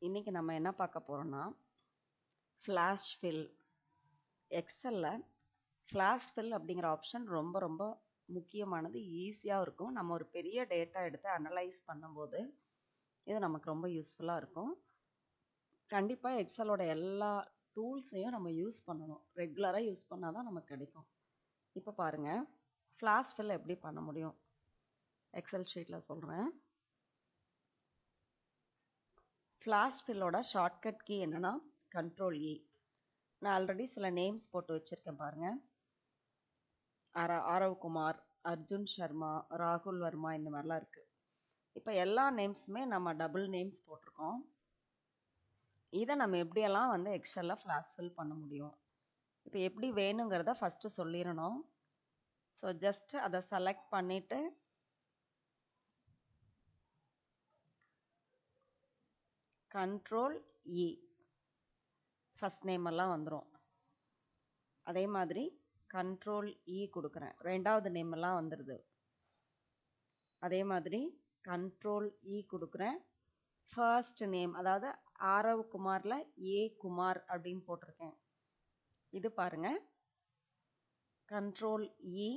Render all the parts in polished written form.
இன்றைக்கி நம்ம என்ன பார்க்க போகிறோன்னா ஃப்ளாஷ் ஃபில். எக்ஸலில் ஃப்ளாஷ் ஃபில் அப்படிங்கிற ஆப்ஷன் ரொம்ப ரொம்ப முக்கியமானது, ஈஸியாக இருக்கும். நம்ம ஒரு பெரிய டேட்டா எடுத்து அனலைஸ் பண்ணும்போது இது நமக்கு ரொம்ப யூஸ்ஃபுல்லாக இருக்கும். கண்டிப்பாக எக்ஸலோட எல்லா டூல்ஸையும் நம்ம யூஸ் பண்ணணும். ரெகுலராக யூஸ் பண்ணால் தான் நமக்கு கிடைக்கும். இப்போ பாருங்கள், ஃப்ளாஷ் ஃபில் எப்படி பண்ண முடியும் எக்ஸல் ஷீட்டில் சொல்கிறேன். ஃப்ளாஷ் ஃபில்லோட ஷார்ட்கட் கீ என்னென்னா கண்ட்ரோல் இ. நான் ஆல்ரெடி சில நேம்ஸ் போட்டு வச்சுருக்கேன் பாருங்கள். ஆரவ் குமார், அர்ஜுன் சர்மா, ராகுல் வர்மா, இந்த மாதிரிலாம் இருக்குது. இப்போ எல்லா நேம்ஸுமே நம்ம டபுள் நேம்ஸ் போட்டிருக்கோம். இதை நம்ம எப்படியெல்லாம் வந்து எக்ஸலில் ஃப்ளாஷ் ஃபில் பண்ண முடியும், இப்போ எப்படி வேணுங்கிறத ஃபஸ்ட்டு சொல்லிடணும். ஸோ ஜஸ்ட் அதை செலக்ட் பண்ணிவிட்டு கண்ட்ரோல் இ, ஃபஸ்ட் நேம் எல்லாம் வந்துடும். அதே மாதிரி கண்ட்ரோல் இ கொடுக்குறேன், ரெண்டாவது நேம் எல்லாம் வந்துடுது. அதே மாதிரி கண்ட்ரோல் இ கொடுக்குறேன், ஃபர்ஸ்ட் நேம், அதாவது ஆரவ் குமாரில் ஏ குமார் அப்படின்னு போட்டிருக்கேன். இது பாருங்க, கண்ட்ரோல் இ,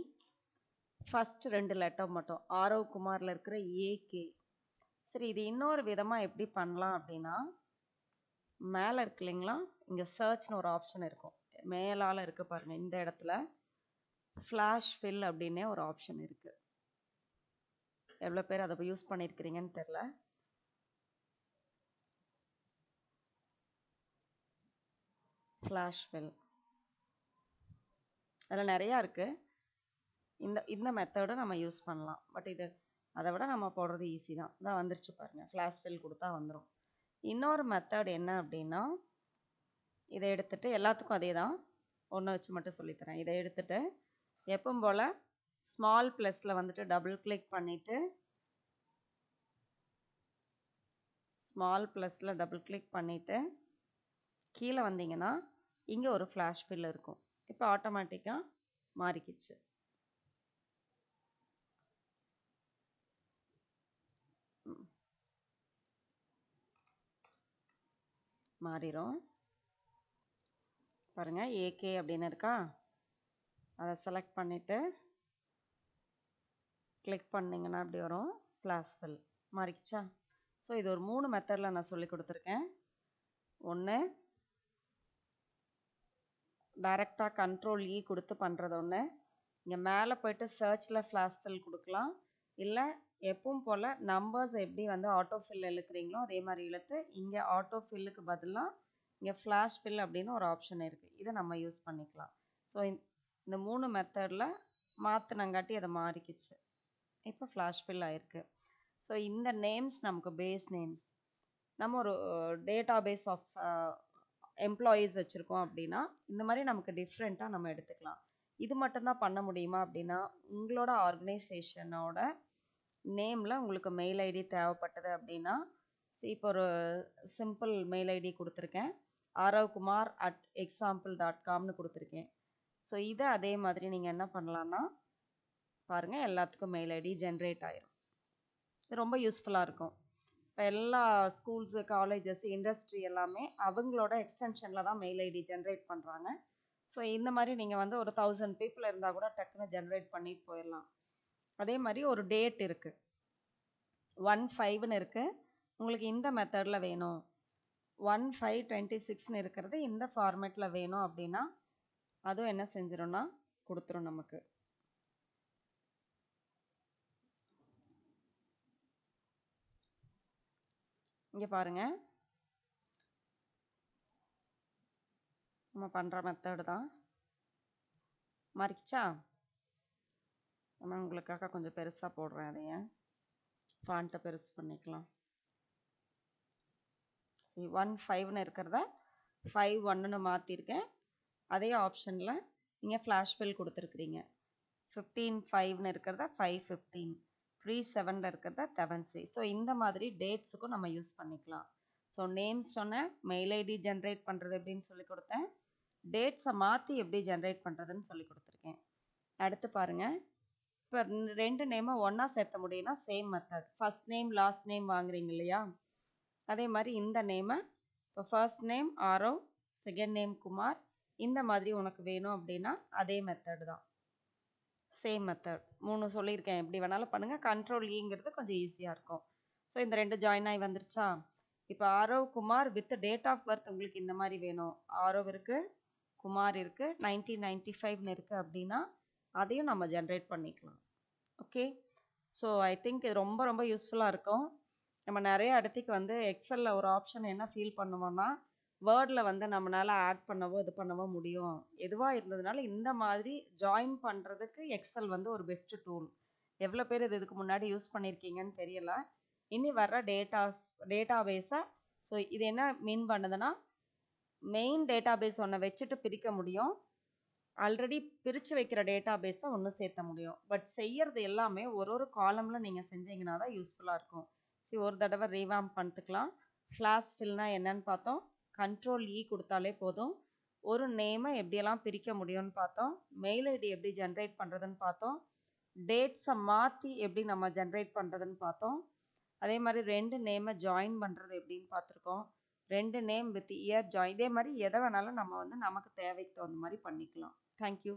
ஃபர்ஸ்ட் 2 லெட்டர் மட்டும், ஆரவ் குமாரில் இருக்கிற ஏகே. சரி, இது இன்னொரு விதமாக எப்படி பண்ணலாம் அப்படின்னா, மேலே இருக்கு இல்லைங்களா, இங்கே சர்ச்னு ஒரு ஆப்ஷன் இருக்கும், மேலால் இருக்கு பாருங்க, இந்த இடத்துல ஃப்ளாஷ் ஃபில் அப்படின்னே ஒரு ஆப்ஷன் இருக்கு. எவ்வளோ பேர் அதை யூஸ் பண்ணியிருக்கிறீங்கன்னு தெரில. ஃப்ளாஷ் ஃபில் அதில் நிறையா இருக்குது. இந்த மெத்தடை நம்ம யூஸ் பண்ணலாம். பட் இது அதை விட நம்ம போடுறது ஈஸி தான். இதான் வந்துருச்சு பாருங்கள், ஃப்ளாஷ் ஃபில் கொடுத்தா வந்துடும். இன்னொரு மெத்தட் என்ன அப்படின்னா, இதை எடுத்துகிட்டு எல்லாத்துக்கும் அதே தான், ஒன்று வச்சு மட்டும் சொல்லித்தரேன். இதை எடுத்துகிட்டு எப்பவும் போல் ஸ்மால் ப்ளஸில் வந்துட்டு டபுள் கிளிக் பண்ணிவிட்டு, ஸ்மால் ப்ளஸில் டபுள் கிளிக் பண்ணிவிட்டு கீழே வந்தீங்கன்னா இங்கே ஒரு ஃப்ளாஷ் ஃபில் இருக்கும். இப்போ ஆட்டோமேட்டிக்காக மாறிக்கிச்சு. மாறிடும் பாருங்கள், ஏகே அப்படின்னு இருக்கா, அதை செலக்ட் பண்ணிவிட்டு கிளிக் பண்ணிங்கன்னா அப்படி வரும், ஃப்ளாஷ் ஃபில் மாறிக்கிச்சா. ஸோ இது ஒரு 3 மெத்தடில் நான் சொல்லி கொடுத்துருக்கேன். ஒன்று டைரெக்டாக கண்ட்ரோல் இ கொடுத்து பண்ணுறது ஒன்று, இங்கே மேலே போய்ட்டு சர்ச்சில் ஃப்ளாஷ் ஃபில் கொடுக்கலாம். இல்லை எப்பவும் போல் நம்பர்ஸ் எப்படி வந்து ஆட்டோ ஃபில் இழுக்கிறீங்களோ அதே மாதிரி இழுத்து இங்கே ஆட்டோ ஃபில்லுக்கு பதிலாக இங்கே ஃப்ளாஷ் ஃபில் அப்படின்னு ஒரு ஆப்ஷன் இருக்குது, இதை நம்ம யூஸ் பண்ணிக்கலாம். ஸோ இந்த 3 மெத்தடில் மாற்றினங்காட்டி அதை மாறிக்கிச்சு. இப்போ ஃப்ளாஷ் ஃபில் ஆயிருக்கு. ஸோ இந்த நேம்ஸ் நமக்கு பேஸ் நேம்ஸ். நம்ம ஒரு டேட்டா பேஸ் ஆஃப் எம்ப்ளாயீஸ் வச்சுருக்கோம் அப்படின்னா இந்த மாதிரி நமக்கு டிஃப்ரெண்ட்டாக நம்ம எடுத்துக்கலாம். இது மட்டும்தான் பண்ண முடியுமா அப்படின்னா, உங்களோட ஆர்கனைசேஷனோட நேமில் உங்களுக்கு மெயில் ஐடி தேவைப்பட்டது அப்படின்னா, இப்போ ஒரு சிம்பிள் மெயில் ஐடி கொடுத்துருக்கேன், aravkumar@example.comனு கொடுத்துருக்கேன். ஸோ இதை அதே மாதிரி நீங்கள் என்ன பண்ணலான்னா பாருங்கள், எல்லாத்துக்கும் மெயில் ஐடி ஜென்ரேட் ஆயிரும். இது ரொம்ப யூஸ்ஃபுல்லாக இருக்கும். இப்போ எல்லா ஸ்கூல்ஸு, காலேஜஸ், இண்டஸ்ட்ரி எல்லாமே அவங்களோட எக்ஸ்டென்ஷனில் தான் மெயில் ஐடி ஜென்ரேட் பண்ணுறாங்க. ஸோ இந்த மாதிரி நீங்கள் வந்து ஒரு 1000 பீப்புள் இருந்தால் கூட டக்குன்னு ஜென்ரேட் பண்ணிட்டு போயிடலாம். அதே மாதிரி ஒரு டேட் இருக்குது, 1/5ன்னு இருக்குது. உங்களுக்கு இந்த மெத்தடில் வேணும், 1/5/26ன்னு இருக்கிறது இந்த ஃபார்மேட்டில் வேணும் அப்படின்னா அதுவும் என்ன செஞ்சிடும்னா கொடுத்துரும் நமக்கு. இங்கே பாருங்கள், நம்ம பண்ணுற மெத்தடு தான் மாறிக்கிச்சா. நம்ம உங்களுக்காக கொஞ்சம் பெருசாக போடுறேன், அதையே ஃபாண்ட்டை பெருசு பண்ணிக்கலாம். 1/5ன்னு இருக்கிறத 5/1ன்னு மாற்றிருக்கேன். அதே ஆப்ஷனில் நீங்கள் ஃப்ளாஷ் ஃபில் கொடுத்துருக்குறீங்க. 15/5ன்னு இருக்கிறத 5/15, 3/7ல் இருக்கிறத 7/6. ஸோ இந்த மாதிரி டேட்ஸுக்கும் நம்ம யூஸ் பண்ணிக்கலாம். ஸோ நேம்ஸ் சொன்னேன், மெயில் ஐடி ஜென்ரேட் பண்ணுறது எப்படின்னு சொல்லி கொடுத்தேன், டேட்ஸை மாற்றி எப்படி ஜென்ரேட் பண்ணுறதுன்னு சொல்லி கொடுத்துருக்கேன். அடுத்து பாருங்கள், இப்போ 2 நேமை ஒன்றா சேர்த்த முடியும்னா same method. First name last name வாங்குறீங்க இல்லையா, அதே மாதிரி இந்த நேமை இப்போ first name Aarav, second name Kumar, இந்த மாதிரி உனக்கு வேணும் அப்படின்னா அதே மெத்தட் தான், சேம் மெத்தட் 3 சொல்லியிருக்கேன். எப்படி வேணாலும் பண்ணுங்கள். கண்ட்ரோல் ஈங்கிறது கொஞ்சம் ஈஸியாக இருக்கும். ஸோ இந்த 2 ஜாயின் ஆகி வந்துருச்சா? இப்போ Aarav Kumar with date of birth உங்களுக்கு இந்த மாதிரி வேணும். ஆரவ் இருக்குது, குமார் இருக்குது, 1995ன்னு இருக்குது அப்படின்னா அதையும் நம்ம ஜென்ரேட் பண்ணிக்கலாம். ஓகே, ஸோ ஐ திங்க் இது ரொம்ப ரொம்ப யூஸ்ஃபுல்லாக இருக்கும். நம்ம நிறைய இடத்துக்கு வந்து எக்ஸலில் ஒரு ஆப்ஷன் என்ன ஃபீல் பண்ணுவோம்னா, வேர்டில் வந்து நம்மளால் ஆட் பண்ணவோ இது பண்ணவோ முடியும். எதுவாக இருந்ததுனால இந்த மாதிரி ஜாயின் பண்ணுறதுக்கு எக்ஸல் வந்து ஒரு பெஸ்ட்டு டூல். எவ்வளோ பேர் இதுக்கு முன்னாடி யூஸ் பண்ணியிருக்கீங்கன்னு தெரியல. இனி வர்ற டேட்டாபேஸை, ஸோ இது என்ன மீன் பண்ணுதுன்னா, மெயின் டேட்டாபேஸ் ஒன்றை வச்சுட்டு பிரிக்க முடியும், ஆல்ரெடி பிரித்து வைக்கிற டேட்டாபேஸை ஒன்று சேர்த்த முடியும். பட் செய்யறது எல்லாமே ஒரு காலமில் நீங்கள் செஞ்சீங்கன்னா தான் யூஸ்ஃபுல்லாக இருக்கும். சரி, ஒரு தடவை ரீவாம்ப் பண்ணிட்டுக்கலாம். ஃப்ளாஷ் ஃபில்னா என்னன்னு பார்த்தோம். கண்ட்ரோல் இ கொடுத்தாலே போதும். ஒரு நேமை எப்படியெல்லாம் பிரிக்க முடியும்னு பார்த்தோம். மெயில் ஐடி எப்படி ஜென்ரேட் பண்ணுறதுன்னு பார்த்தோம். டேட்ஸை மாற்றி எப்படி நம்ம ஜென்ரேட் பண்ணுறதுன்னு பார்த்தோம். அதே மாதிரி 2 நேமை ஜாயின் பண்ணுறது எப்படின்னு பார்த்துருக்கோம். 2 நேம் வித் இயர் ஜாயின். இதே மாதிரி எதை வேணாலும் நம்ம வந்து நமக்கு தேவைக்கு தகுந்த மாதிரி பண்ணிக்கலாம். தேங்க்யூ.